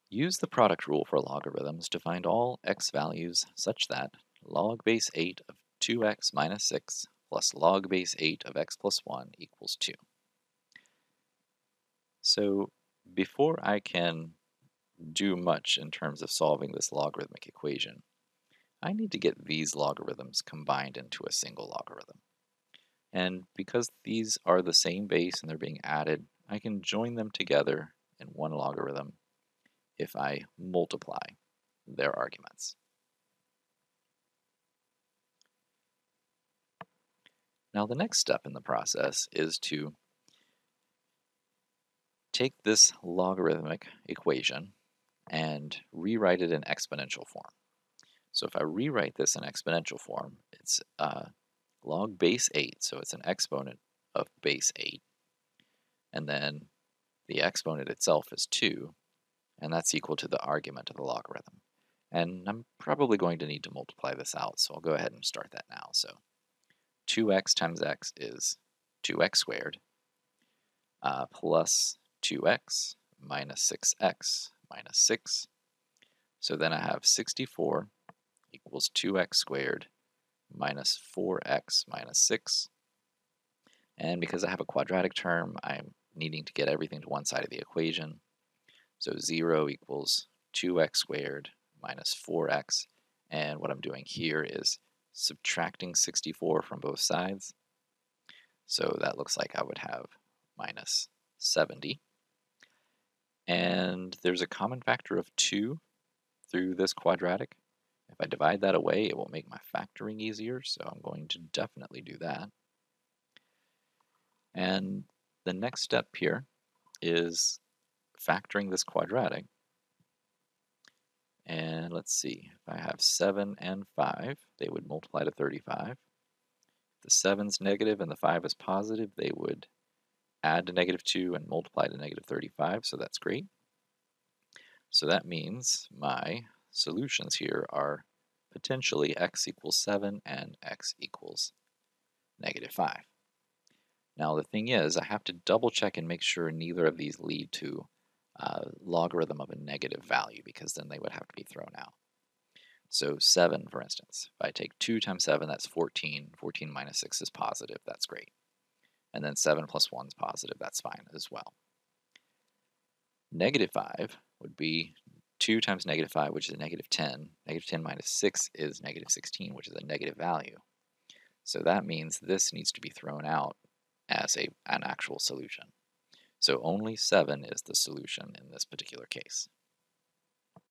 Use the product rule for logarithms to find all x values such that log base 8 of 2x minus 6 plus log base 8 of x plus 1 equals 2. So before I can do much in terms of solving this logarithmic equation, I need to get these logarithms combined into a single logarithm. And because these are the same base and they're being added, I can join them together in one logarithm if I multiply their arguments. Now the next step in the process is to take this logarithmic equation and rewrite it in exponential form. So if I rewrite this in exponential form, it's log base 8, so it's an exponent of base 8, and then the exponent itself is 2, and that's equal to the argument of the logarithm. And I'm probably going to need to multiply this out, so I'll go ahead and start that now. So 2x times x is 2x squared plus 2x minus 6x minus 6. So then I have 64 equals 2x squared minus 4x minus 6. And because I have a quadratic term, I'm needing to get everything to one side of the equation. So 0 equals 2x squared minus 4x. And what I'm doing here is subtracting 64 from both sides. So that looks like I would have minus 70. And there's a common factor of 2 through this quadratic. If I divide that away, it will make my factoring easier, so I'm going to definitely do that. And the next step here is factoring this quadratic. And let's see, if I have 7 and 5, they would multiply to 35. If the 7's negative and the 5 is positive, they would add to negative 2 and multiply to negative 35, so that's great. So that means my solutions here are potentially x equals 7 and x equals negative 5. Now the thing is, I have to double check and make sure neither of these lead to logarithm of a negative value, because then they would have to be thrown out. So 7, for instance, if I take 2 times 7, that's 14. 14 minus 6 is positive, that's great. And then 7 plus 1 is positive, that's fine as well. Negative 5 would be 2 times negative 5, which is negative 10. Negative 10 minus 6 is negative 16, which is a negative value. So that means this needs to be thrown out as an actual solution. So only 7 is the solution in this particular case.